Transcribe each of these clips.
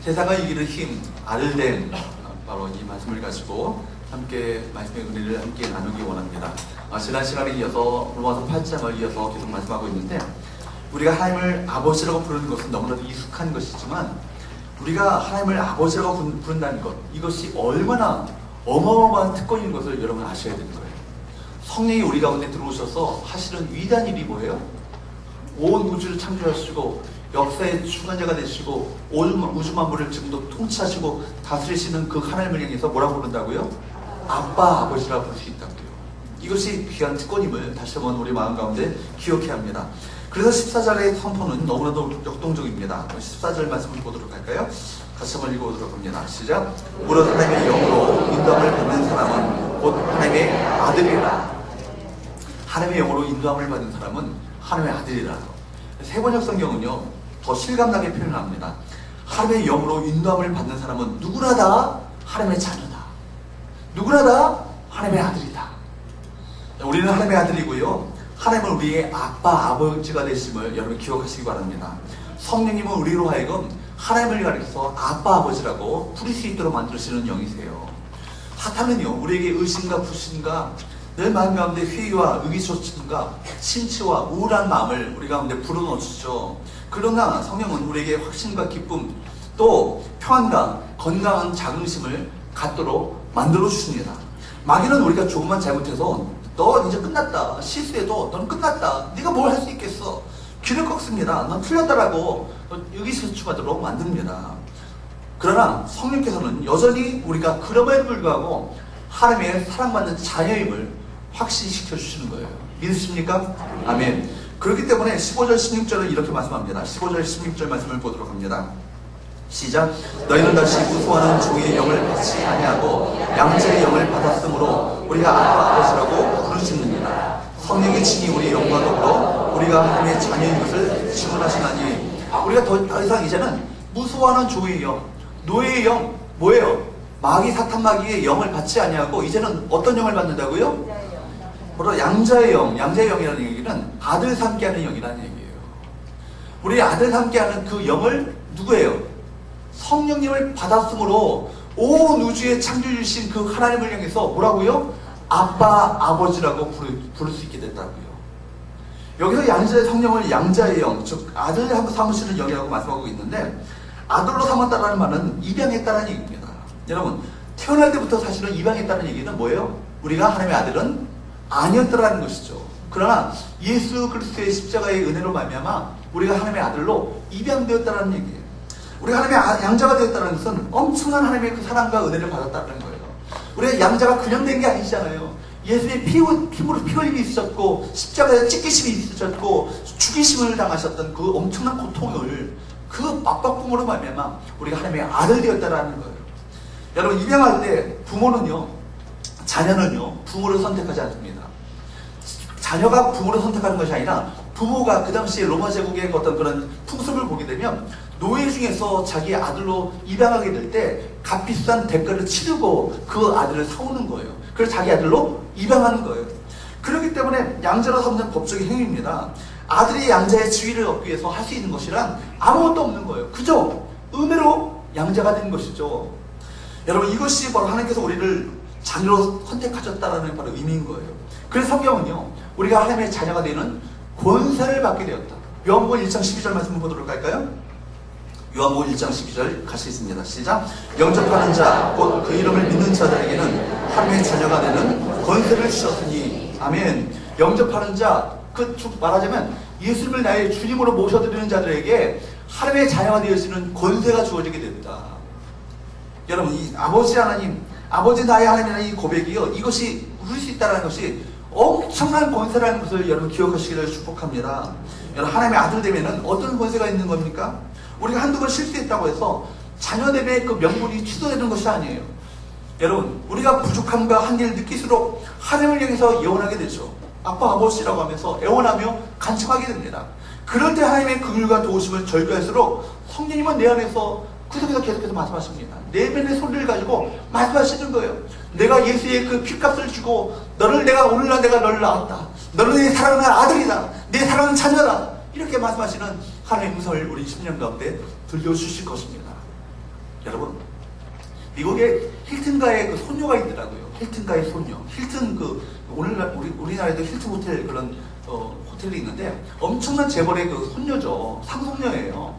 세상을 이기는 힘, 아들됨, 바로 이 말씀을 가지고 함께 말씀의 은혜를 함께 나누기 원합니다. 지난 시간에 이어서 로마서 8장을 이어서 계속 말씀하고 있는데, 우리가 하나님을 아버지라고 부르는 것은 너무나도 익숙한 것이지만, 우리가 하나님을 아버지라고 부른다는 것, 이것이 얼마나 어마어마한 특권인 것을 여러분 아셔야 되는 거예요. 성령이 우리 가운데 들어오셔서 하시는 위대한 일이 뭐예요? 온 우주를 창조하시고 역사의 주관자가 되시고 우주 만물을 지금도 통치하시고 다스리시는 그 하나님을 향해서 뭐라고 부른다고요? 아빠, 아버지라고 부를 수 있다고요. 이것이 귀한 특권임을 다시 한번 우리 마음 가운데 기억해야 합니다. 그래서 14절의 선포는 너무나도 역동적입니다. 14절 말씀을 보도록 할까요? 같이 한번 읽어보도록 합니다. 시작! 무릇 하나님의 영으로 인도함을 받는 사람은 곧 하나님의 아들이라. 하나님의 영으로 인도함을 받는 사람은 하나님의 아들이라. 세번역 성경은요 더 실감나게 표현합니다. 하나님의 영으로 인도함을 받는 사람은 누구나 다 하나님의 자녀다. 누구나 다 하나님의 아들이다. 우리는 하나님의 아들이고요, 하나님은 우리의 아빠, 아버지가 되심을 여러분 기억하시기 바랍니다. 성령님은 우리로 하여금 하나님을 가리켜서 아빠, 아버지라고 부를 수 있도록 만들어주시는 영이세요. 사탄은요 우리에게 의심과 불신과 늘 마음 가운데 회의와 의기소침과 심취와 우울한 마음을 우리 가운데 불어넣으시죠. 그러나 성령은 우리에게 확신과 기쁨, 또 평안과 건강한 자긍심을 갖도록 만들어 주십니다. 마귀는 우리가 조금만 잘못해서 너 이제 끝났다, 실수해도 넌 끝났다, 네가 뭘 할 수 있겠어, 귀를 꺾습니다. 넌 틀렸다라고 의기소침하도록 만듭니다. 그러나 성령께서는 여전히 우리가 그럼에도 불구하고 하나님의 사랑받는 자녀임을 확신시켜 주시는 거예요. 믿으십니까? 아멘. 그렇기 때문에 15절 16절을 이렇게 말씀합니다. 15절 16절 말씀을 보도록 합니다. 시작! 너희는 다시 무수하는 종의 영을 받지 아니하고 양자의 영을 받았으므로 우리가 아빠, 아버지라고 부르시느니라. 성령의 친히 우리 영과 더불어 우리가 하나님의 자녀인 것을 증언하시나니. 우리가 더 이상 이제는 무수하는 종의 영, 노예의 영, 뭐예요? 마귀, 사탄 마귀의 영을 받지 아니하고 이제는 어떤 영을 받는다고요? 바로 양자의 영, 양자의 영이라는 얘기는 아들 삼게 하는 영이라는 얘기예요. 우리 아들 삼게 하는 그 영을 누구예요? 성령님을 받았으므로 온 우주에 창조주신 그 하나님을 향해서 뭐라고요? 아빠, 아버지라고 부를 수 있게 됐다고요. 여기서 양자의 성령을 양자의 영, 즉 아들 삼으시는 영이라고 말씀하고 있는데, 아들로 삼았다라는 말은 입양했다라는 얘기입니다. 여러분, 태어날 때부터 사실은 입양했다는 얘기는 뭐예요? 우리가 하나님의 아들은 아니었더라는 것이죠. 그러나 예수 그리스도의 십자가의 은혜로 말미암아 우리가 하나님의 아들로 입양되었다는 얘기예요. 우리가 하나님의 양자가 되었다는 것은 엄청난 하나님의 그 사랑과 은혜를 받았다는 거예요. 우리가 양자가 그냥 된 게 아니잖아요. 예수의 피로 피 흘림이 있었고 십자가에 찢기심이 있으셨고 죽이심을 당하셨던 그 엄청난 고통을 그 압박부모로 말미암아 우리가 하나님의 아들 되었다는 거예요. 여러분, 입양할 때 부모는요, 자녀는요 부모를 선택하지 않습니다. 자녀가 부모를 선택하는 것이 아니라 부모가 그 당시에 로마 제국의 어떤 그런 풍습을 보게 되면 노예 중에서 자기 아들로 입양하게 될 때 값비싼 대가를 치르고 그 아들을 사오는 거예요. 그래서 자기 아들로 입양하는 거예요. 그렇기 때문에 양자로 삼는 법적인 행위입니다. 아들이 양자의 지위를 얻기 위해서 할 수 있는 것이란 아무것도 없는 거예요. 그저 은혜로 양자가 된 것이죠. 여러분, 이것이 바로 하나님께서 우리를 자녀로 선택하셨다는 바로 의미인 거예요. 그래서 성경은요, 우리가 하나님의 자녀가 되는 권세를 받게 되었다. 요한복음 1장 12절 말씀을 보도록 할까요? 요한복음 1장 12절 같이 있습니다. 시작! 영접하는 자, 곧 그 이름을 믿는 자들에게는 하나님의 자녀가 되는 권세를 주셨으니. 아멘. 영접하는 자, 말하자면 예수님을 나의 주님으로 모셔드리는 자들에게 하나님의 자녀가 되어지는 권세가 주어지게 됐다. 여러분, 이 아버지 하나님, 아버지 나의 하나님이라는 이 고백이요, 이것이 우릴 수 있다는 것이 엄청난 권세라는 것을 여러분 기억하시기를 축복합니다. 여러분, 하나님의 아들 되면은 어떤 권세가 있는 겁니까? 우리가 한두 번 실수했다고 해서 자녀됨의 그 명분이 취소되는 것이 아니에요. 여러분, 우리가 부족함과 한계를 느낄수록 하나님을 향해서 예언하게 되죠. 아빠, 아버지라고 하면서 애원하며 간청하게 됩니다. 그럴 때 하나님의 긍휼과 도우심을 절규할수록 성령님은 내 안에서 구석에서 계속해서 말씀하십니다. 내면의 소리를 가지고 말씀하시는 거예요. 내가 예수의 그 핏값을 주고 오늘날 내가 너를 낳았다. 너는 내 사랑하는 아들이다. 내 사랑하는 자녀다. 이렇게 말씀하시는 하나님의 음성을 우리 10년 가운데 들려주실 것입니다. 여러분, 미국에 힐튼가에 그 손녀가 있더라고요. 힐튼가의 손녀. 힐튼 우리나라에도 힐튼 호텔 그런 호텔이 있는데 엄청난 재벌의 그 손녀죠. 상속녀예요.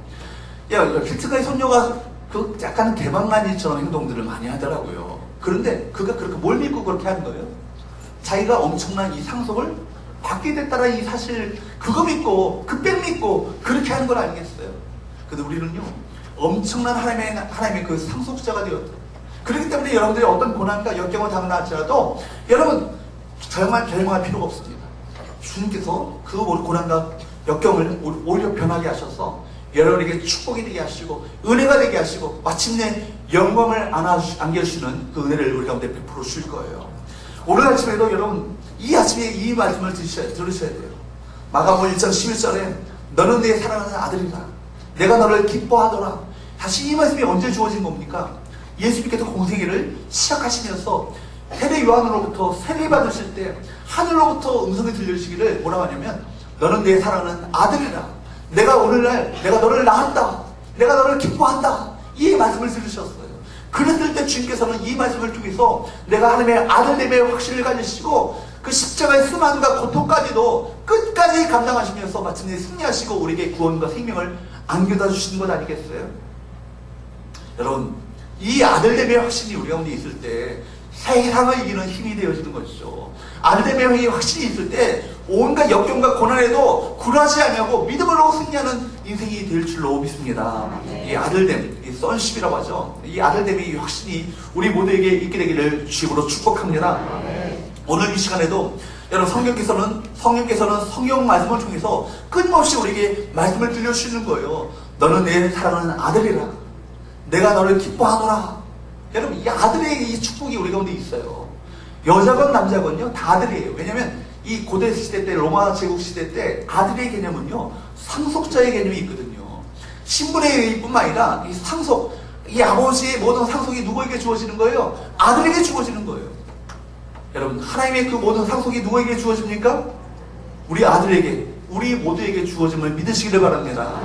힐튼가의 손녀가 그 약간 대방만이처럼 행동들을 많이 하더라고요. 그런데 그가 그렇게 뭘 믿고 그렇게 하는 거예요? 자기가 엄청난 이 상속을 받게 됐다라 이 사실 그거 믿고 그백 믿고 그렇게 하는 걸 아니겠어요? 근데 우리는요 엄청난 하나님의 그 상속자가 되었다. 그렇기 때문에 여러분들이 어떤 고난과 역경을 당하나 할지라도 여러분 절망할 필요가 없습니다. 주님께서 그 고난과 역경을 오히려 변하게 하셔서 여러분에게 축복이 되게 하시고 은혜가 되게 하시고 마침내 영광을 안겨주시는 그 은혜를 우리 가운데 베풀어 주실 거예요. 오늘 아침에도 여러분 이 아침에 이 말씀을 들으셔야 돼요. 마가복음 1장 11절에 너는 내 사랑하는 아들이라 내가 너를 기뻐하더라. 다시 이 말씀이 언제 주어진 겁니까? 예수님께서 공생애를 시작하시면서 세례 요한으로부터 세례 받으실 때 하늘로부터 음성이 들려주시기를 뭐라고 하냐면 너는 내 사랑하는 아들이라 내가 오늘날 내가 너를 낳았다. 내가 너를 기뻐한다. 이 말씀을 들으셨어요. 그랬을 때 주님께서는 이 말씀을 통해서 내가 하나님의 아들됨의 확신을 가지시고 그 십자가의 수만과 고통까지도 끝까지 감당하시면서 마침내 승리하시고 우리에게 구원과 생명을 안겨다 주시는 것 아니겠어요? 여러분 이 아들됨의 확신이 우리 가운데 있을 때 세상을 이기는 힘이 되어지는 것이죠. 아들됨의 확신이 있을 때 온갖 역경과 고난에도 굴하지 아니하고 믿음으로 승리하는 인생이 될 줄로 믿습니다. 이 아들됨, 이 sonship이라고 하죠. 이 아들됨의 확신이 우리 모두에게 있게 되기를 주님으로 축복합니다. 오늘 이 시간에도 여러분 성령께서는 성경 말씀을 통해서 끊임없이 우리에게 말씀을 들려주시는 거예요. 너는 내 사랑하는 아들이라. 내가 너를 기뻐하노라. 여러분 이 아들의 이 축복이 우리 가운데 있어요. 여자건 남자건요 다 아들이에요. 왜냐하면 이 고대 시대 때 로마 제국 시대 때 아들의 개념은요 상속자의 개념이 있거든요. 신분의 의뿐만 아니라 이 상속, 이 아버지의 모든 상속이 누구에게 주어지는 거예요? 아들에게 주어지는 거예요. 여러분 하나님의 그 모든 상속이 누구에게 주어집니까? 우리 아들에게, 우리 모두에게 주어짐을 믿으시기를 바랍니다.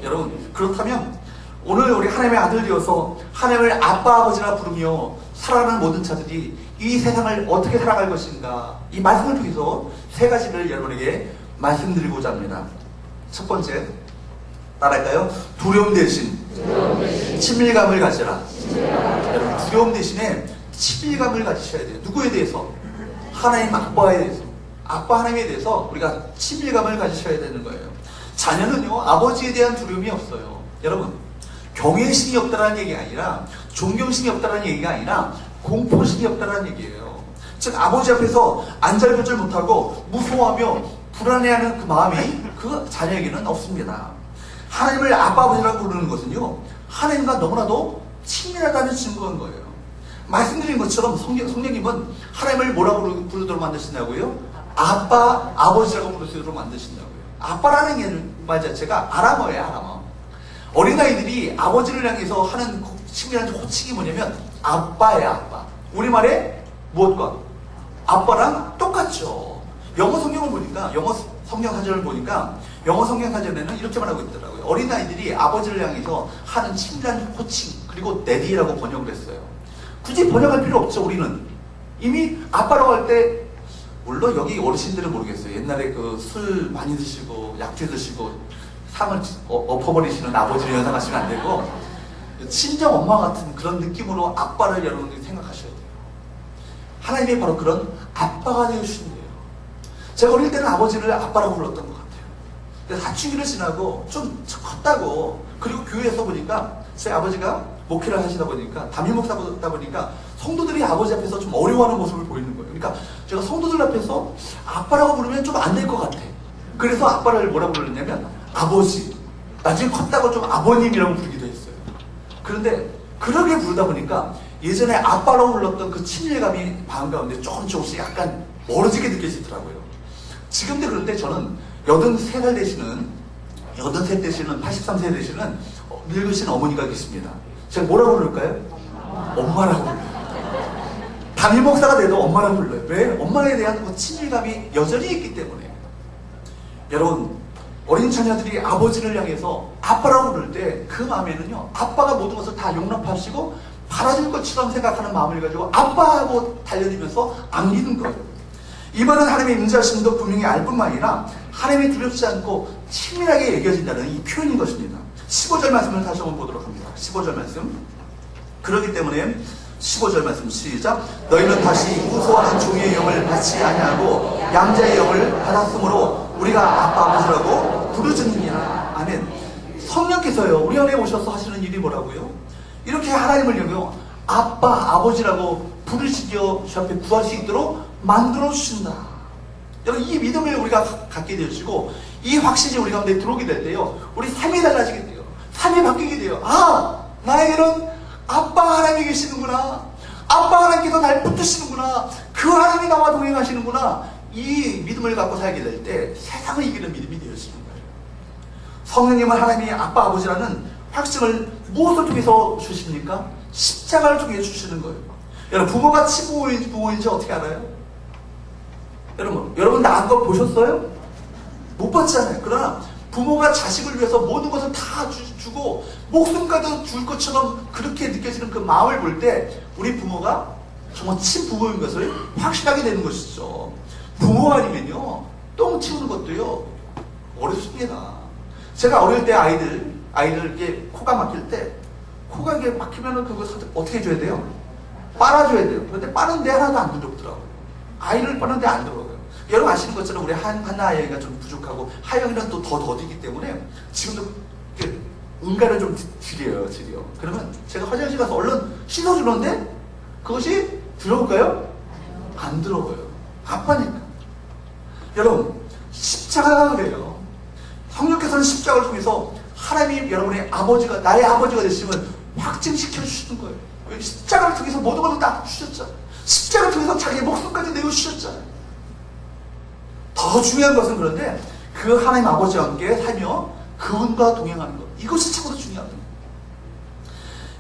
여러분 그렇다면 오늘 우리 하나님의 아들 되어서 하나님을 아빠 아버지라 부르며 살아가는 모든 자들이 이 세상을 어떻게 살아갈 것인가 이 말씀을 통해서 세 가지를 여러분에게 말씀드리고자 합니다. 첫 번째 따라할까요? 두려움 대신 친밀감을 가지라. 여러분 두려움 대신에 친밀감을 가지셔야 돼요. 누구에 대해서? 하나님 아빠에 대해서. 아빠 하나님에 대해서 우리가 친밀감을 가지셔야 되는 거예요. 자녀는요 아버지에 대한 두려움이 없어요. 여러분 경외심이 없다는 얘기가 아니라 존경심이 없다는 얘기가 아니라 공포심이 없다는 얘기예요. 즉 아버지 앞에서 안절부절 못하고 무서워하며 불안해하는 그 마음이 그 자녀에게는 없습니다. 하나님을 아빠 아버지라고 부르는 것은요 하나님과 너무나도 친밀하다는 증거인 거예요. 말씀드린 것처럼 성령님은 하나님을 뭐라고 부르도록 만드신다고요? 아빠 아버지라고 부르도록 만드신다고요. 아빠라는 말 자체가 아람어예요. 아람어. 어린아이들이 아버지를 향해서 하는 친밀한 호칭이 뭐냐면 아빠예요. 아빠. 우리말에 무엇과? 아빠랑 똑같죠. 영어 성경을 보니까 영어 성경 사전을 보니까 영어 성경 사전에는 이렇게 말하고 있더라고요. 어린아이들이 아버지를 향해서 하는 친밀한 호칭 그리고 daddy라고 번역을 했어요. 굳이 번역할 필요 없죠. 우리는 이미 아빠라고 할 때 물론 여기 어르신들은 모르겠어요. 옛날에 그 술 많이 드시고 약주 드시고 상을 엎어버리시는 아버지를 연상하시면 안 되고 친정 엄마 같은 그런 느낌으로 아빠를 여러분들이 생각하셔야 돼요. 하나님이 바로 그런 아빠가 되어주신 거예요. 제가 어릴 때는 아버지를 아빠라고 불렀던 것 같아요. 근데 사춘기를 지나고 좀 컸다고 그리고 교회에서 보니까 제 아버지가 목회를 하시다 보니까 담임 목사다 보니까 성도들이 아버지 앞에서 좀 어려워하는 모습을 보이는 거예요. 그러니까 제가 성도들 앞에서 아빠라고 부르면 좀 안 될 것 같아. 그래서 아빠를 뭐라고 불렀냐면 아버지. 나중에 컸다고 좀 아버님이라고 부르기도 했어요. 그런데 그렇게 부르다 보니까 예전에 아빠라고 불렀던 그 친밀감이 마음 가운데 조금씩 약간 멀어지게 느껴지더라고요. 지금도 그런데 저는 83살 되시는 83세 되시는 늙으신 어머니가 계십니다. 제가 뭐라고 부를까요? 엄마라고 불러요. 담임 목사가 돼도 엄마라고 불러요. 왜? 엄마에 대한 그 친밀감이 여전히 있기 때문에. 여러분 어린 자녀들이 아버지를 향해서 아빠라고 부를 때 그 마음에는요, 아빠가 모든 것을 다 용납하시고 받아줄 것처럼 생각하는 마음을 가지고 아빠하고 달려들면서 안기는 거예요. 이번은 하나님의 임재하심도 분명히 알 뿐만 아니라 하나님이 두렵지 않고 친밀하게 여겨진다는 이 표현인 것입니다. 15절 말씀을 다시 한번 보도록 합니다. 15절 말씀. 그렇기 때문에 15절 말씀 시작. 너희는 다시 무소하는 종의 영을 받지 아니하고 양자의 영을 받았으므로 우리가 아빠 아버지라고 부르짖느니라. 아멘. 성령께서요, 우리 안에 오셔서 하시는 일이 뭐라고요? 이렇게 하나님을 향해 아빠 아버지라고 부르시며 주 앞에 구할 수 있도록 만들어 주신다. 여러분, 이 믿음을 우리가 갖게 되어지고 이 확신이 우리 가운데 들어오게 될 때요, 우리 삶이 달라지게 돼요. 삶이 바뀌게 돼요. 아, 나에게는 아빠 하나님이 계시는구나. 아빠 하나님께서 날 붙드시는구나. 그 하나님이 나와 동행하시는구나. 이 믿음을 갖고 살게 될 때 세상을 이기는 믿음이 되어지는 거예요. 성령님은 하나님이 아빠 아버지라는 확증을 무엇을 통해서 주십니까? 십자가를 통해 주시는 거예요. 여러분, 부모가 친부모인지 어떻게 알아요? 여러분 낳은 거 보셨어요? 못 봤잖아요. 그러나 부모가 자식을 위해서 모든 것을 다 주고 목숨까지 줄 것처럼 그렇게 느껴지는 그 마음을 볼 때 우리 부모가 정말 친부모인 것을 확신하게 되는 것이죠. 부모 아니면요, 똥 치우는 것도요 어렵습니다. 제가 어릴 때 아이들 이렇게 코가 막힐 때, 코가 이게 막히면은 그거 어떻게 해줘야 돼요? 빨아줘야 돼요. 그런데 빠는데 하나도 안 들어오더라고요. 아이를 빠는데 안 들어오고요. 여러분 아시는 것처럼 우리 하나 아이가 좀 부족하고 하영이는 또 더 더디기 때문에 지금도 응가를 좀 지려요. 그러면 제가 화장실 가서 얼른 씻어주는데 그것이 들어올까요? 안 들어오고요. 아빠니까. 여러분, 십자가가 그래요. 성령께서는 십자가를 통해서 하나님이 여러분의 아버지가, 나의 아버지가 되심을 확증시켜 주시는 거예요. 십자가를 통해서 모든 것을 다 주셨잖아요. 십자가를 통해서 자기의 목숨까지 내어주셨잖아요. 더 중요한 것은 그런데 그 하나님 아버지와 함께 살며 그분과 동행하는 것, 이것이 참으로 중요합니다.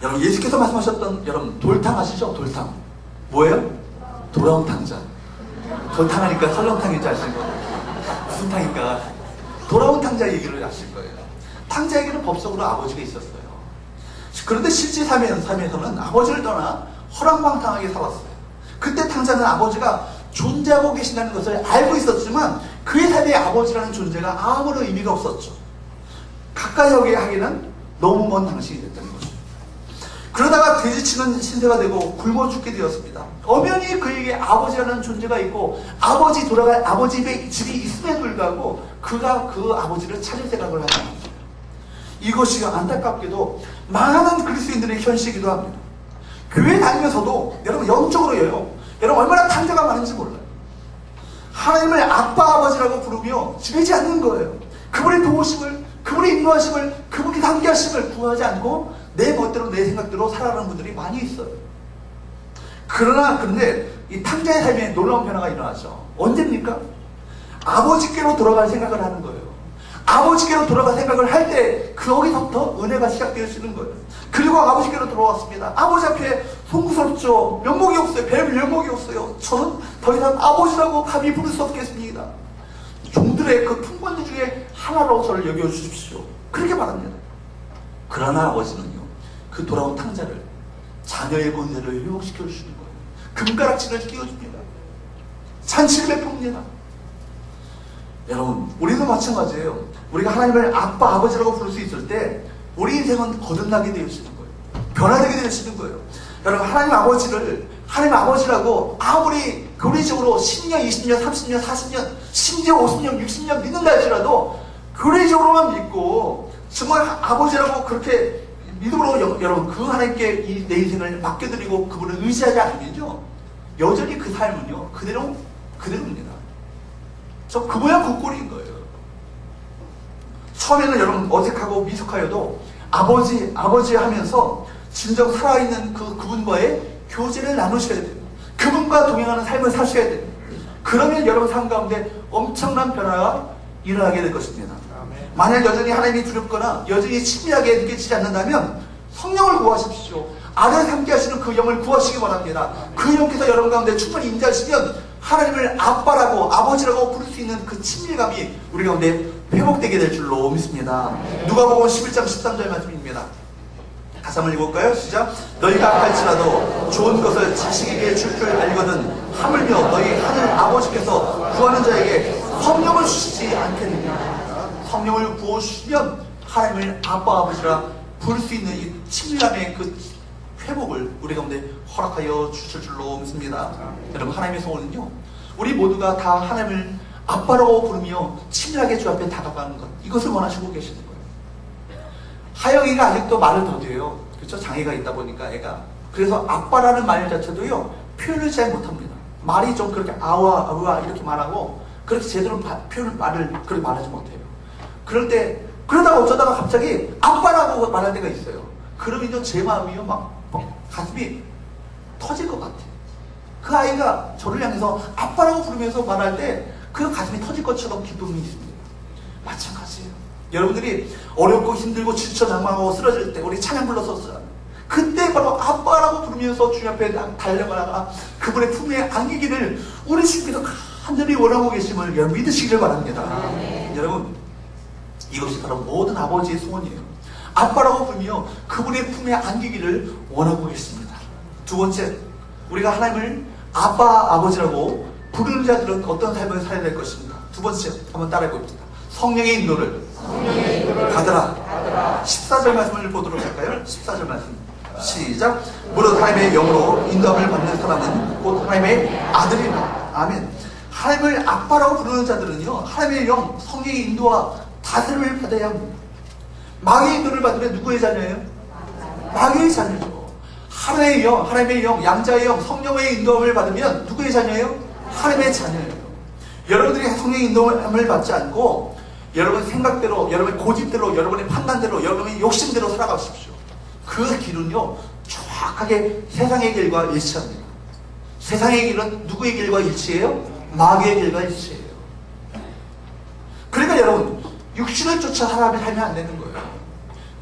여러분, 예수께서 말씀하셨던, 여러분 돌탕 아시죠? 돌탕 뭐예요? 돌아온 탕자. 돌탕 하니까 설렁탕인지 아시는 거예요? 무슨 탕인가? 돌아온 탕자 얘기를 아실 거예요. 탕자에게는 법적으로 아버지가 있었어요. 그런데 실제 삶에서는 아버지를 떠나 허랑방탕하게 살았어요. 그때 탕자는 아버지가 존재하고 계신다는 것을 알고 있었지만 그의 삶에 아버지라는 존재가 아무런 의미가 없었죠. 가까이 하기는 너무 먼 당신이 됐다는 거죠. 그러다가 돼지치는 신세가 되고 굶어 죽게 되었습니다. 엄연히 그에게 아버지라는 존재가 있고 아버지 집이 있음에도 불구하고 그가 그 아버지를 찾을 생각을 하지 않았어요. 이것이 안타깝게도 많은 그리스도인들의 현실이기도 합니다. 교회 다니면서도 여러분 영적으로요, 여러분 얼마나 탕자가 많은지 몰라요. 하나님을 아빠 아버지라고 부르며 지내지 않는 거예요. 그분의 도우심을, 그분의 인도하심을, 그분의 함께하심을 구하지 않고 내 멋대로 내 생각대로 살아가는 분들이 많이 있어요. 그런데 이 탕자의 삶에 놀라운 변화가 일어나죠. 언제입니까? 아버지께로 돌아갈 생각을 하는 거예요. 아버지께로 돌아갈 생각을 할 때 거기서부터 은혜가 시작되어지는 거예요. 그리고 아버지께로 돌아왔습니다. 아버지 앞에 송구스럽죠. 면목이 없어요. 별 면목이 없어요. 저는 더 이상 아버지라고 감히 부를 수 없겠습니다. 종들의 그 품권들 중에 하나로 저를 여겨주십시오. 그렇게 말합니다. 그러나 아버지는요, 그 돌아온 탕자를 자녀의 권세를 회복시켜 주시는 거예요. 금가락지를 끼워줍니다. 잔치를 베풉니다. 여러분, 우리도 마찬가지예요. 우리가 하나님을 아빠, 아버지라고 부를 수 있을 때 우리 인생은 거듭나게 되어지는 거예요. 변화되게 되어지는 거예요. 여러분, 하나님 아버지라고 아무리 교리적으로 10년, 20년, 30년, 40년, 심지어 50년, 60년 믿는다 할지라도 교리적으로만 믿고 정말 아버지라고 그렇게 믿음으로 여러분 그 하나님께 내 인생을 맡겨드리고 그분을 의지하지 않으면요, 여전히 그 삶은요 그대로입니다. 저 그 모양 그 꼴인 거예요. 처음에는 여러분 어색하고 미숙하여도 아버지 하면서 진정 살아있는 그분과의 교제를 나누셔야 돼요. 그분과 동행하는 삶을 사셔야 돼요. 그러면 여러분 삶 가운데 엄청난 변화가 일어나게 될 것입니다. 만약 여전히 하나님이 두렵거나 여전히 친밀하게 느껴지지 않는다면 성령을 구하십시오. 아들 함께 하시는 그 영을 구하시기 바랍니다. 그 영께서 여러분 가운데 충분히 임재하시면 하나님을 아빠라고 아버지라고 부를 수 있는 그 친밀감이 우리 가운데 회복되게 될 줄로 믿습니다. 누가복음 11장 13절 말씀입니다. 다시 한번 읽어볼까요? 시작. 너희가 할지라도 좋은 것을 자식에게 줄 줄 알거든 하물며 너희 하늘 아버지께서 구하는 자에게 성령을 주시지 않겠느냐. 성령을 부어주시면 하나님을 아빠 아버지라 부를 수 있는 이 친밀함의 그 회복을 우리 가운데 허락하여 주실 줄로 믿습니다. 여러분, 하나님의 소원은요, 우리 모두가 다 하나님을 아빠라고 부르며 친밀하게 주 앞에 다가가는 것, 이것을 원하시고 계시는 거예요. 하영이가 아직도 말을 더뎌요. 그렇죠? 장애가 있다 보니까 애가. 그래서 아빠라는 말 자체도요, 표현을 잘 못합니다. 말이 좀 그렇게 아와 아와 이렇게 말하고 그렇게 제대로 말을 그렇게 말하지 못해요. 그럴 때 그러다가 어쩌다가 갑자기 아빠라고 말할 때가 있어요. 그러면요, 제 마음이요 막 가슴이 터질 것 같아요. 그 아이가 저를 향해서 아빠라고 부르면서 말할 때 그 가슴이 터질 것처럼 기쁨이 있습니다. 마찬가지예요. 여러분들이 어렵고 힘들고 지쳐 장망하고 쓰러질 때 우리 찬양 불러서 그때 바로 아빠라고 부르면서 주님 앞에 달려가다가 그분의 품에 안기기를 우리 주님께서 간절히 원하고 계심을 여러분 믿으시길 바랍니다. 여러분, 이것이 바로 모든 아버지의 소원이에요. 아빠라고 부르며 그분의 품에 안기기를 원하고 계십니다. 두 번째, 우리가 하나님을 아빠 아버지라고 부르는 자들은 어떤 삶을 살아야 될 것입니다. 두 번째, 한번 따라해 봅시다. 성령의 인도를 받으라. 14절 말씀을 보도록 할까요? 14절 말씀 시작. 무릇 하나님의 영으로 인도함을 받는 사람은 곧 하나님의 아들이라. 아멘. 하나님을 아빠라고 부르는 자들은요, 하나님의 영, 성령의 인도와 다스림을 받아야 합니다. 마귀의 인도를 받으면 누구의 자녀예요? 마귀의 자녀죠. 하나님의 영, 양자의 영, 성령의 인도함을 받으면 누구의 자녀예요? 하나님의 자녀예요. 여러분들이 성령의 인도함을 받지 않고 여러분 생각대로, 여러분의 고집대로, 여러분의 판단대로, 여러분의 욕심대로 살아가십시오. 그 길은요, 정확하게 세상의 길과 일치합니다. 세상의 길은 누구의 길과 일치해요? 마귀의 길과 일치해요. 그러니까 여러분, 육신을 쫓아 살면 안 되는 거예요.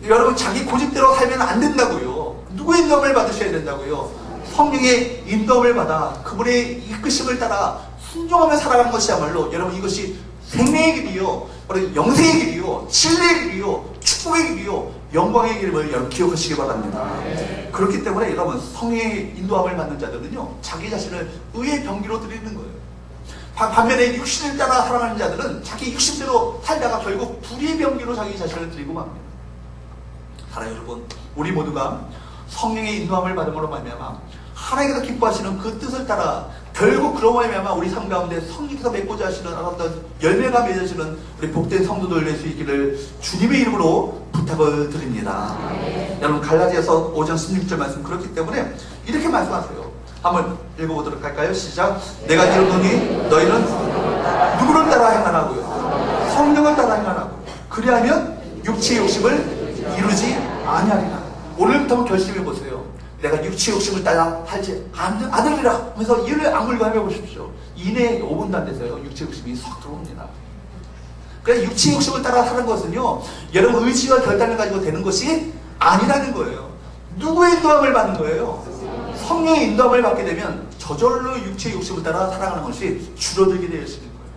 여러분, 자기 고집대로 살면 안 된다고요. 누구의 인도함을 받으셔야 된다고요? 성령의 인도함을 받아 그분의 이끄심을 따라 순종하며 살아가는 것이야말로 여러분, 이것이 생명의 길이요, 바로 영생의 길이요, 진리의 길이요, 축복의 길이요, 영광의 길임을 여러분 기억하시기 바랍니다. 그렇기 때문에 여러분, 성령의 인도함을 받는 자들은요, 자기 자신을 의의 병기로 드리는 거예요. 반면에 육신을 따라 살아가는 자들은 자기 육신대로 살다가 결국 불의의 병기로 자기 자신을 드리고 맙니다. 사랑하는 여러분, 우리 모두가 성령의 인도함을 받음으로 말미암아 하나님께서 기뻐하시는 그 뜻을 따라 결국 그로 말미암아 우리 삶 가운데 성령께서 맺고자 하시는 아름다운 열매가 맺어지는 우리 복된 성도들 될 수 있기를 주님의 이름으로 부탁을 드립니다. 여러분, 갈라디아서 5장 16절 말씀 그렇기 때문에 이렇게 말씀하세요. 한번 읽어보도록 할까요? 시작. 내가 이르노니 너희는 누구를 따라 행하라고요? 성령을 따라 행하라고. 그리하면 육체의 욕심을 이루지 아니하리라. 오늘부터 한번 결심해 보세요. 내가 육체의 욕심을 따라 하지 않으리라 하면서 이를 악물고 해보십시오. 이내 5분도 안 돼서요, 육체의 욕심이 싹 들어옵니다. 그래서 육체의 욕심을 따라 사는 것은요, 여러분 의지와 결단을 가지고 되는 것이 아니라는 거예요. 누구의 인도함을 받는 거예요? 성령의 인도함을 받게 되면 저절로 육체의 욕심을 따라 살아가는 것이 줄어들게 되어지는 거예요.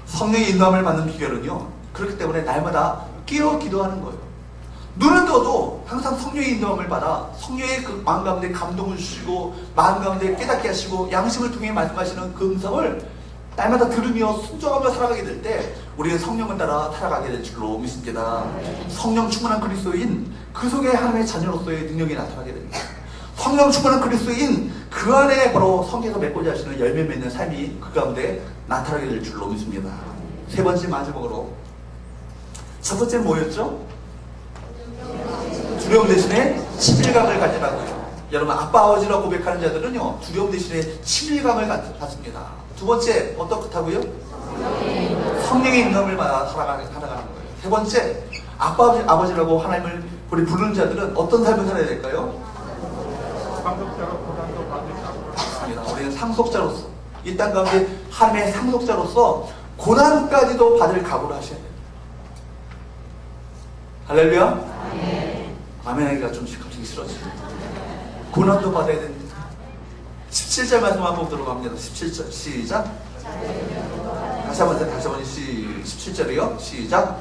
성령의 인도함을 받는 비결은요, 그렇기 때문에 날마다 깨어 기도하는 거예요. 눈을 떠도 항상 성령의 인도함을 받아 성령의 그 마음 가운데 감동을 주시고 마음 가운데 깨닫게 하시고 양심을 통해 말씀하시는 그 음성을 날마다 들으며 순종하며 살아가게 될 때 우리는 성령을 따라 살아가게 될 줄로 믿습니다. 성령 충만한 그리스도인 그 속에 하나님의 자녀로서의 능력이 나타나게 됩니다. 성령 충만한 그리스도인 그 안에 바로 성경에서 맺고자 하시는 열매 맺는 삶이 그 가운데 나타나게 될 줄로 믿습니다. 세 번째 마지막으로, 첫 번째는 뭐였죠? 두려움 대신에 친밀감을 가지라고요. 여러분, 아빠 아버지라고 고백하는 자들은요, 두려움 대신에 친밀감을 갖습니다. 두 번째, 어떻다고요? 성령의 인도함을 받아 살아가는 거예요. 세 번째, 아빠 아버지라고 하나님을 우리 부르는 자들은 어떤 삶을 살아야 될까요? 상속자로 고난도 받으시고. 우리는 상속자로서, 이 땅 가운데 하나님의 상속자로서 고난까지도 받을 각오를 하셔야 돼요. 할렐루야. 아멘 하기가 좀 갑자기 싫어지죠. 고난도 받아야 됩니다. 17절 말씀 한번 보도록 합니다. 17절 시작. 다시 다시 한번 17절이요. 시작.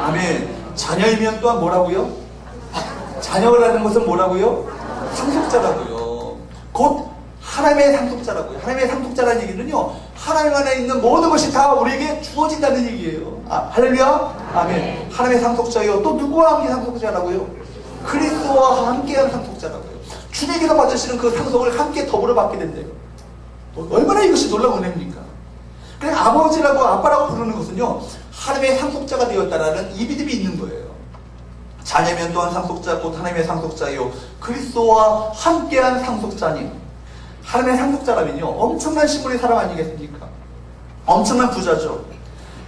아멘. 자녀이면 또한 뭐라고요? 자녀라는 것은 뭐라고요? 상속자라고요. 곧 하나님의 상속자라고요. 하나님의 상속자라는 얘기는요, 하나님 안에 있는 모든 것이 다 우리에게 주어진다는 얘기예요. 할렐루야. 아멘. 하나님의 상속자요. 또 누구와 함께 상속자라고요? 그리스도와 함께한 상속자라고요. 주님께서 받으시는 그 상속을 함께 더불어 받게 된대요. 얼마나 이것이 놀라운 은혜입니까? 그냥 아버지라고 아빠라고 부르는 것은요, 하나님의 상속자가 되었다라는 이 믿음이 있는 거예요. 자녀면 또한 상속자, 곧 하나님의 상속자요, 그리스도와 함께한 상속자님. 하나님의 상속자라면요, 엄청난 신분의 사람 아니겠습니까? 엄청난 부자죠.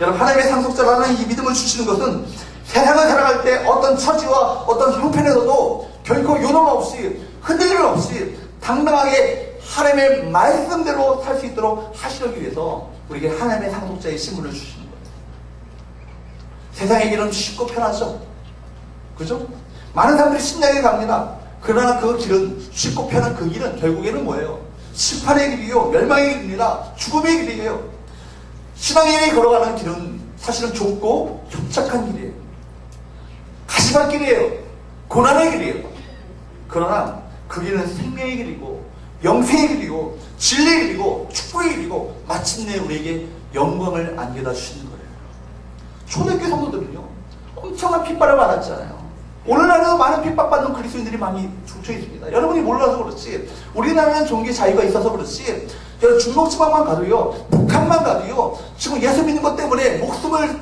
여러분, 하나님의 상속자라는 이 믿음을 주시는 것은 세상을 살아갈 때 어떤 처지와 어떤 형편에서도 결코 요동 없이, 흔들림 없이 당당하게 하나님의 말씀대로 살 수 있도록 하시기 위해서 우리에게 하나님의 상속자의 신분을 주시는 거예요. 세상의 길은 쉽고 편하죠. 그죠? 많은 사람들이 신나게 갑니다. 그러나 그 길은, 쉽고 편한 그 길은 결국에는 뭐예요? 심판의 길이요, 멸망의 길입니다. 죽음의 길이에요. 신앙인이 걸어가는 길은 사실은 좁고 협착한 길이에요. 가시밭길이에요. 고난의 길이에요. 그러나 그 길은 생명의 길이고 영생의 길이고 진리의 길이고 축복의 길이고 마침내 우리에게 영광을 안겨다 주시는 거예요. 초대교회 성도들은요, 엄청난 핍박을 받았잖아요. 오늘날에도 많은 핍박받는 그리스도인들이 많이 쫓겨 있습니다. 여러분이 몰라서 그렇지, 우리나라는 종교의 자유가 있어서 그렇지, 중국 지방만 가도요, 북한만 가도요, 지금 예수 믿는 것 때문에 목숨을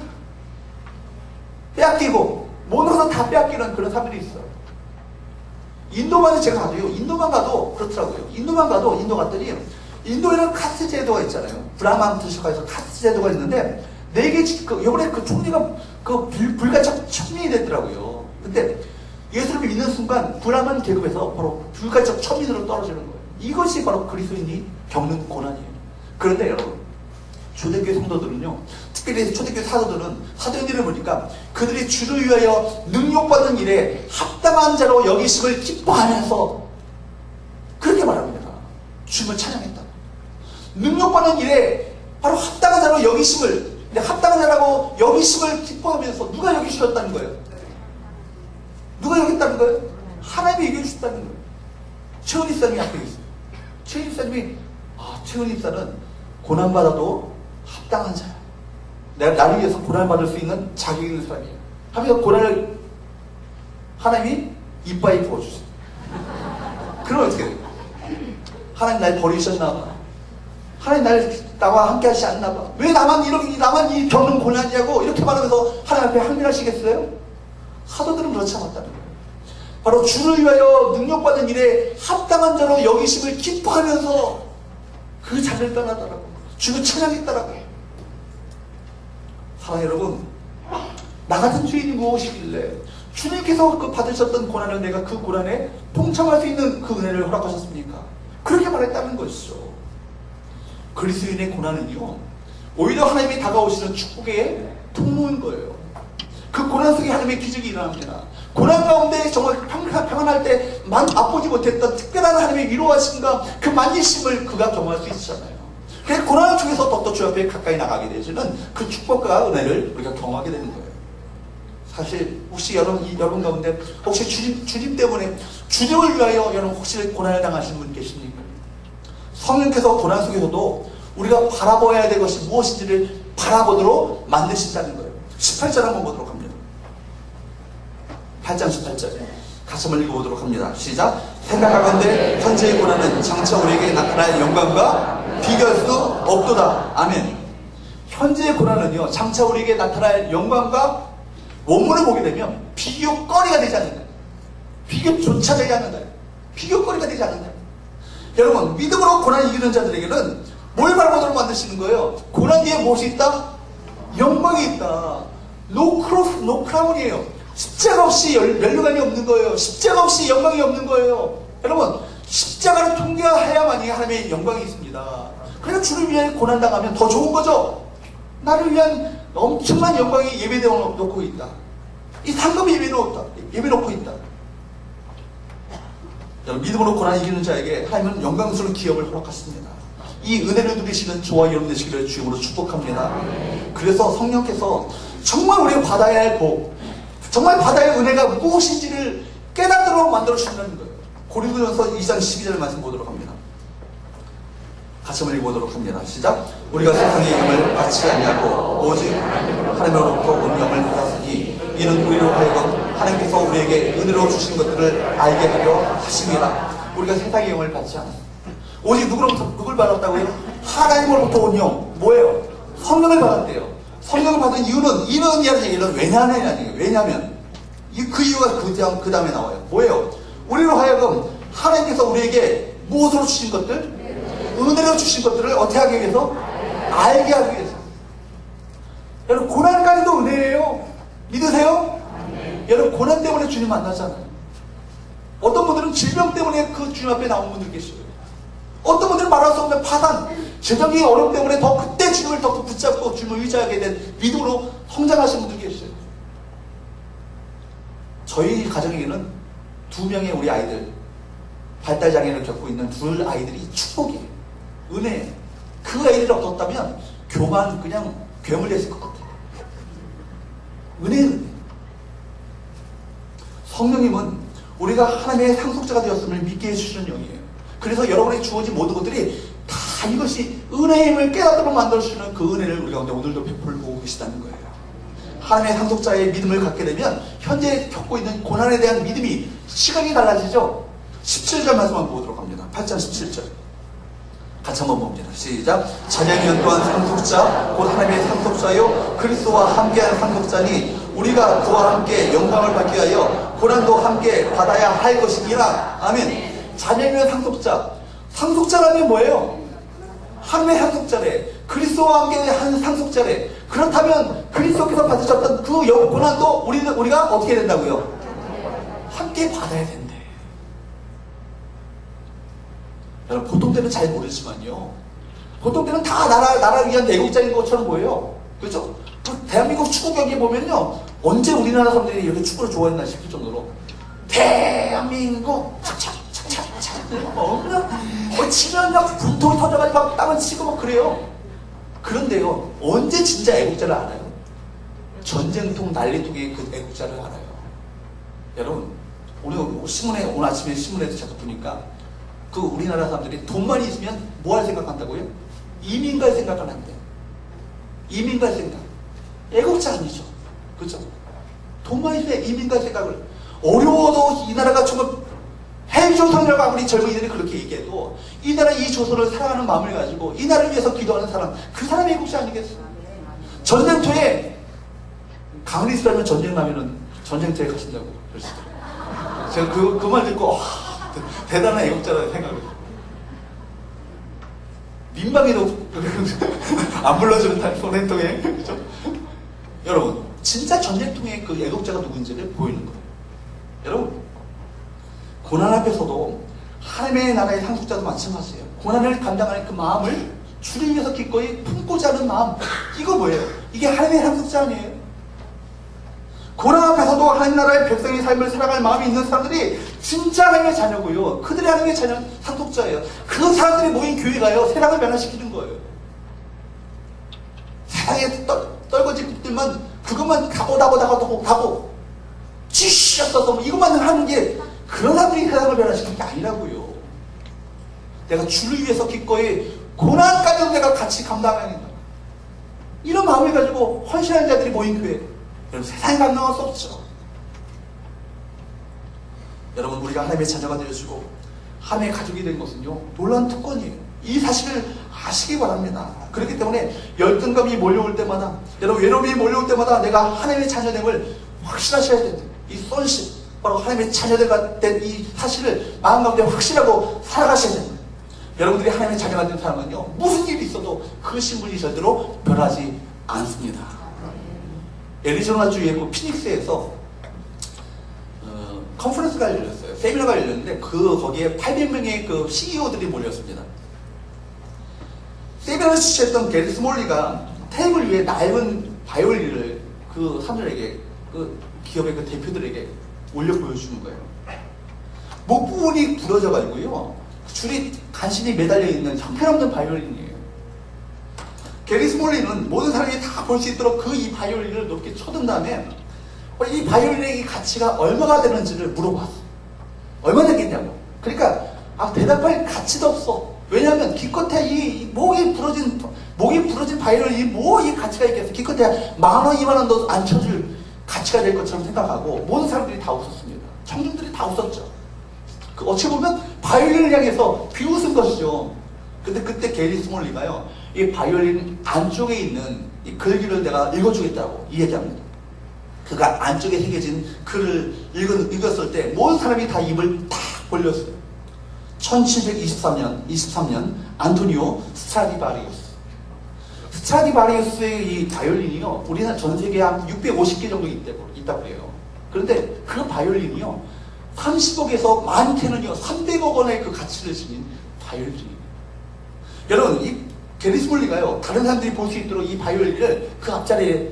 빼앗기고 모든 것을 다 빼앗기는 그런 사람들이 있어요. 인도만 제가 가도요, 인도만 가도 그렇더라고요. 인도만 가도, 인도 갔더니 인도에는 카스트 제도가 있잖아요. 브라만 트시카에서 카스트 제도가 있는데, 요번에 그 총리가 불가촉 천민이 됐더라고요. 근데 예수를 믿는 순간 브라만 계급에서 바로 불가촉 천민으로 떨어지는 거예요. 이것이 바로 그리스도인이 겪는 고난이에요. 그런데 여러분, 초대교회 성도들은요, 특별히 초대교회 사도인들을 보니까 그들이 주를 위하여 능력받는 일에 합당한 자로 여기심을 기뻐하면서 그렇게 말합니다. 주님을 찬양했다. 능력받는 일에 바로 합당한 자로 여기심을, 합당한 자라고 여기심을 기뻐하면서, 누가 여기셨다는 거예요? 누가 여겼다는 거예요? 하나님이 여겨주셨다는 거예요. 최은 입사님이 앞에 있어요. 최은 입사님이, 최은 입사는 고난받아도 합당한 자야. 내가 나를 위해서 고난받을 수 있는 자격이 있는 사람이에요. 하면서 고난을 하나님이 이빠이 부어주세요. 그럼 어떻게 돼요? 하나님 날 버리셨나 봐. 하나님 나와 함께 하시지 않나 봐. 왜 나만 이 겪는 고난이냐고 이렇게 말하면서 하나님 앞에 항변하시겠어요? 사도들은 그렇지 않았다는 거예요. 바로 주를 위하여 능력받은 일에 합당한 자로 여기심을 기뻐하면서 그 자리를 떠나더라고요. 주를 찬양했더라고요. 사랑 여러분, 나 같은 죄인이 무엇이길래 주님께서 받으셨던 고난을 내가 그 고난에 동참할 수 있는 그 은혜를 허락하셨습니까? 그렇게 말했다는 것이죠. 그리스도인의 고난은요, 오히려 하나님이 다가오시는 축복의 통로인 거예요. 그 고난 속에 하나님의 기적이 일어납니다. 고난 가운데 정말 평안할 때 맛보지 못했던 특별한 하나님의 위로하심과 그 만지심을 그가 경험할 수 있잖아요. 그래서 고난을 통해서 더더 주 앞에 가까이 나가게 되시는 그 축복과 은혜를 우리가 경험하게 되는 거예요. 사실 혹시 여러분 가운데 혹시 주님 때문에 주님을 위하여 여러분 혹시 고난을 당하신 분 계십니까? 성령께서 고난 속에서도 우리가 바라봐야 될 것이 무엇인지를 바라보도록 만드신다는 거예요. 18절 한번 보도록 합니다. 8장 18절 같이 한번 읽어보도록 합니다. 시작. 생각하건대 현재의 고난은 장차 우리에게 나타날 영광과 비교할 수 없도다. 아멘. 현재의 고난은요, 장차 우리에게 나타날 영광과, 원문을 보게 되면 비교거리가 되지 않는다. 비교조차 되지 않는다. 비교거리가 되지 않는다. 여러분, 믿음으로 고난 이기는 자들에게는 뭘 바라보도록 만드시는 거예요? 고난 뒤에 무엇이 있다? 영광이 있다. 노 크라운이에요. 십자가 없이 면류관이 없는 거예요. 십자가 없이 영광이 없는 거예요. 여러분, 십자가를 통과해야만이 하나님의 영광이 있습니다. 그래서 주를 위해 고난당하면 더 좋은 거죠. 나를 위한 엄청난 영광이 예배되어 놓고 있다. 이 상급이 예배 놓고 있다. 여러분, 믿음으로 고난 이기는 자에게 하나님은 영광스러운 기업을 허락하십니다. 이 은혜를 누리시는 저와 여러분 되시기를 주님으로 축복합니다. 그래서 성령께서 정말 우리가 받아야 할 복, 정말 받아야 할 은혜가 무엇인지를 깨닫도록 만들어주신다는 거예요. 고린도전서 2장 12절 말씀 보도록 합니다. 같이 한번 읽어보도록 합니다. 시작. 우리가 세상의 영을 받지 아니하고 오직 하나님으로부터 온 영을 받았으니 이는 우리로 하여금 하나님께서 우리에게 은혜로 주신 것들을 알게 하려 하십니다. 우리가 세상의 영을 받지 않았습니다. 오직 누굴 받았다고요? 하나님으로부터 온 영. 뭐예요? 성령을 받았대요. 성령을 받은 이유는 이런이라는 얘기는 왜냐하면 그 이유가 그 다음에 나와요. 뭐예요? 우리로 하여금 하나님께서 우리에게 무엇으로 주신 것들? 은혜로 주신 것들을 어떻게 하기 위해서? 알게 하기 위해서. 여러분, 고난까지도 은혜예요. 믿으세요? 여러분, 고난 때문에 주님 만나잖아요. 어떤 분들은 질병 때문에 그 주님 앞에 나온 분들 계시고요. 어떤 분들은 말할 수 없는 파산, 재정의 어려움 때문에 더 그때 주님을 더 붙잡고 주님을 의지하게 된 믿음으로 성장하신 분들 계셔요. 저희 가정에는 2명의 우리 아이들, 발달장애를 겪고 있는 2 아이들이 축복이에요. 은혜. 그 아이들이 없었다면 교만 그냥 괴물 됐을 것 같아요. 은혜. 성령님은 우리가 하나님의 상속자가 되었음을 믿게 해주시는 영이에요. 그래서 여러분에게 주어진 모든 것들이 다 이것이 은혜의 힘을 깨닫도록 만들어주시는 그 은혜를 우리 가운데 오늘도 베풀고 계시다는 거예요. 하나님의 상속자의 믿음을 갖게 되면 현재 겪고 있는 고난에 대한 믿음이 시각이 달라지죠. 17절 말씀 한번 보도록 합니다. 8장 17절 같이 한번 봅니다. 시작. 자녀면 또한 상속자 곧 하나님의 상속자요 그리스도와 함께하는 상속자니 우리가 그와 함께 영광을 받기 위하여 고난도 함께 받아야 할 것이니라. 아멘. 자녀면 상속자. 상속자라면 뭐예요? 하나님의 상속자래. 그리스도와 함께 한 상속자래. 그렇다면 그리스도께서 받으셨던 그 고난도 우리가 어떻게 된다고요? 함께 받아야 된대. 여러분, 보통 때는 잘 모르지만요. 보통 때는 다 나라를 위한 애국자인 것처럼 보여요. 그렇죠? 대한민국 축구 경기 보면요. 언제 우리나라 사람들이 이렇게 축구를 좋아했나 싶을 정도로 대한민국 치면 막 분통이 터져가지고 막 땀을 치고 막 그래요. 그런데요, 언제 진짜 애국자를 알아요? 전쟁통 난리통의 그 애국자를 알아요. 여러분, 오늘 아침에 신문에서 제가 보니까 그 우리나라 사람들이 돈만 있으면 뭐 할 생각한다고요? 이민 갈 생각을 한대요. 이민 갈 생각. 애국자 아니죠. 그렇죠? 돈만 있으면 이민 갈 생각을. 어려워도 이 나라가 정말 헬조선이라고 아무리 젊은이들이 그렇게 얘기해도 이 나라 이 조선을 사랑하는 마음을 가지고 이 나라를 위해서 기도하는 사람, 그 사람이 애국자 아니겠어요? 전쟁터에 강원이 있으면 전쟁 나면은 전쟁터에 가신다고 그러시더라고요. 제가 그 말 듣고 대단한 애국자라는 생각을 해요. 민방위도 안 불러주는 소렌통에 그렇죠? 여러분, 진짜 전쟁통의 그 애국자가 누구인지를 보이는 거예요. 여러분, 고난 앞에서도 하나님의 나라의 상속자도 마찬가지예요. 고난을 감당하는 그 마음을 주를 위해서 기꺼이 품고자 하는 마음, 이거 뭐예요? 이게 하나님의 상속자 아니에요? 고난 앞에서도 하나님 나라의 백성의 삶을 살아갈 마음이 있는 사람들이 진짜 하나님의 자녀고요. 그들이 하나님의 자녀 상속자예요. 그 사람들이 모인 교회가요, 세상을 변화시키는 거예요. 세상에 떨거지들만 그것만 다고 지시였어서 이것만 하는 게 그런 사람들이 세상을 변화시키는 게 아니라고요. 내가 주를 위해서 기꺼이 고난까지도 내가 같이 감당하는 거야. 이런 마음을 가지고 헌신하는 자들이 모인 교회. 여러분, 세상에 감당할 수 없죠. 여러분, 우리가 하나님의 자녀가 되어주고 하나님의 가족이 된 것은요, 놀라운 특권이에요. 이 사실을 아시기 바랍니다. 그렇기 때문에 열등감이 몰려올 때마다, 여러분, 외로움이 몰려올 때마다 내가 하나님의 자녀됨을 확신하셔야 된다. 이 sonship, 바로 하나님의 자녀가 된 이 사실을 마음 가운데 확신하고 살아가셔야 됩니다. 여러분들이 하나님의 자녀가 된 사람은요, 무슨 일이 있어도 그 신분이 절대로 변하지 않습니다. 애리조나주의 그 피닉스에서 컨퍼런스가 열렸어요. 세미나가 열렸는데 거기에 800명의 그 CEO들이 몰렸습니다. 세미나를 주최했던 게리 스몰리가 테이블 위에 낡은 바이올린을 그 사람들에게 기업의 그 대표들에게 올려 보여주는 거예요. 목 부분이 부러져가지고요. 줄이 간신히 매달려 있는 형편없는 바이올린이에요. 게리 스몰리는 모든 사람이 다 볼 수 있도록 그 이 바이올린을 높게 쳐든 다음에 이 바이올린의 이 가치가 얼마가 되는지를 물어봤어. 얼마 되겠냐고. 그러니까 대답할 가치도 없어. 왜냐하면 기껏해 이 목이 부러진 바이올린이 뭐 이 가치가 있겠어. 기껏해 10,000원, 20,000원도 안 쳐줄 가치가 될 것처럼 생각하고 모든 사람들이 다 웃었습니다. 청중들이 다 웃었죠. 어찌 보면 바이올린을 향해서 비웃은 것이죠. 근데 그때 게리 스몰리가요, 이 바이올린 안쪽에 있는 이 글귀를 내가 읽어주겠다고 이 얘기합니다. 그가 안쪽에 새겨진 글을 읽었을 때 모든 사람이 다 입을 딱 벌렸어요. 1723년 안토니오 스트라디바리우스의 이 바이올린이요, 우리나라 전 세계에 한 650개 정도 있다고 해요. 그런데 그 바이올린이요, 30억에서 많게는요 300억 원의 그 가치를 지닌 바이올린이에요. 여러분, 이 게리 스몰리가요, 다른 사람들이 볼 수 있도록 이 바이올린을 그 앞자리에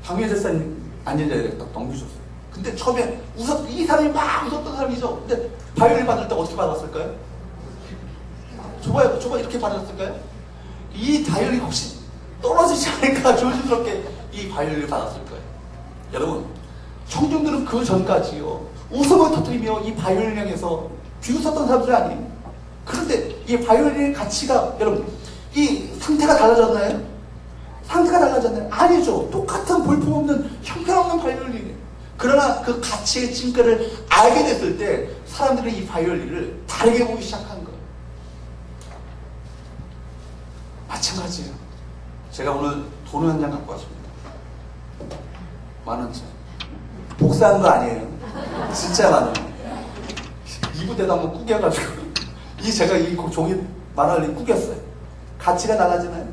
박미재사님 앉은 자리에 딱 넘겨줬어요. 근데 처음에 이 사람이 막 웃었던 사람이죠. 근데 바이올린 받을 때 어떻게 받았을까요? 저봐 이렇게 받았을까요? 이 바이올린 혹시 떨어지지 않을까 조심스럽게 이 바이올린을 받았을 거예요. 여러분, 청중들은 그 전까지요 웃음을 터뜨리며 이 바이올린 향해서 비웃었던 사람들 아니에요. 그런데 이 바이올린의 가치가, 여러분, 이 상태가 달라졌나요? 상태가 달라졌나요? 아니죠. 똑같은 볼품없는 형편없는 바이올린이에요. 그러나 그 가치의 찐가를 알게 됐을 때 사람들은 이 바이올린을 다르게 보기 시작한 거예요. 마찬가지예요. 제가 오늘 돈을 한 장 갖고 왔습니다. 10,000원짜리. 복사한 거 아니에요. 진짜 10,000원. 이부대도 한번 구겨가지고 제가 이 종이 10,000원을 구겼어요. 가치가 달라지나요?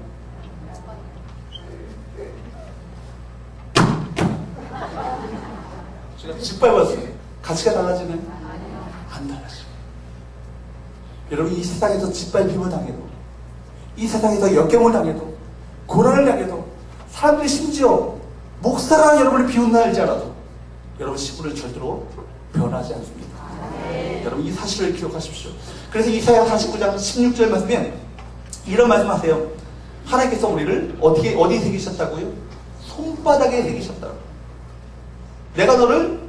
제가 짓밟았어요. 가치가 달라지나요? 안 달라져요. 여러분, 이 세상에서 짓밟힘을 당해도, 이 세상에서 역경을 당해도, 고난을 당해도, 사람들이 심지어 목사가 여러분을 비웃나 할지라도 여러분 신분은 절대로 변하지 않습니다. 여러분, 이 사실을 기억하십시오. 그래서 이사야 49장 16절 말씀에 이런 말씀하세요. 하나님께서 우리를 어디에 새기셨다고요? 손바닥에 새기셨다고. 내가 너를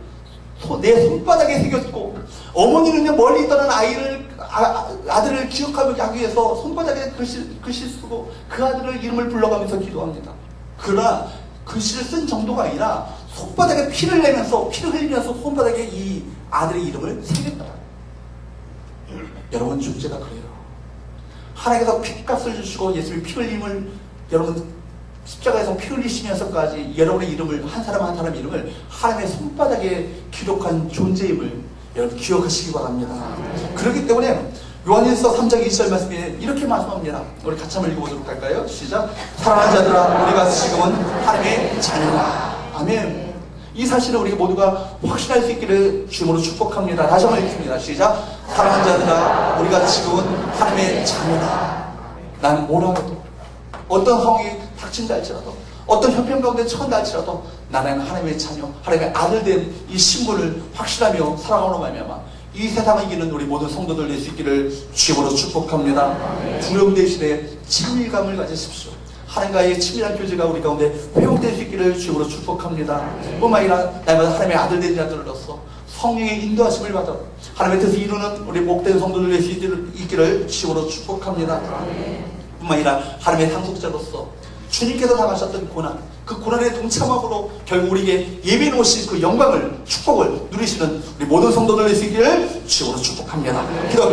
내 손바닥에 새겼고, 어머니는요 멀리 떠난 아들을 기억하기 위해서 손바닥에 글씨 쓰고 그 아들을 이름을 불러가면서 기도합니다. 그러나 글씨를 쓴 정도가 아니라 손바닥에 피를 흘리면서 손바닥에 이 아들의 이름을 새겼다. 여러분, 존재가 그래요. 하나님께서 피값을 주시고 예수의 피 흘림을, 여러분 십자가에서 피 흘리시면서까지 여러분의 이름을, 한 사람 이름을 하나님의 손바닥에 기록한 존재임을 여러분 기억하시기 바랍니다. 그렇기 때문에 요한일서 3장 20절 말씀에 이렇게 말씀합니다. 우리 같이 한번 읽어보도록 할까요? 시작. 사랑하는 자들아, 우리가 지금은 하나님의 자녀라. 아멘. 이 사실을 우리 모두가 확신할 수 있기를 주님으로 축복합니다. 다시 한번 읽습니다. 시작. 사랑하는 자들아, 우리가 지금은 하나님의 자녀라. 난 뭐라 해도, 어떤 상황이 닥친다 할지라도, 어떤 형편 가운데 처한다 할지라도 나는 하나님의 자녀, 하나님의 아들 된 이 신분을 확신하며 살아가는 말미암아 이 세상을 이기는 우리 모든 성도들 될 수 있기를 주님으로 축복합니다. 두려움 대신에 친밀감을 가지십시오. 하나님과의 친밀한 교제가 우리 가운데 회복될 수 있기를 주님으로 축복합니다. 뿐만 아니라 날마다 하나님의 아들 된 자들로서 성령의 인도하심을 받아 하나님의 뜻을 이루는 우리 목된 성도들 될 수 있기를 주님으로 축복합니다. 뿐만 아니라 하나님의 상속자로서 주님께서 당하셨던 고난, 그 고난의 동참함으로 결국 우리에게 예비해 놓으신 그 영광을, 축복을 누리시는 우리 모든 성도들 될 수 있기를 주님으로 축복합니다. 기도합니다.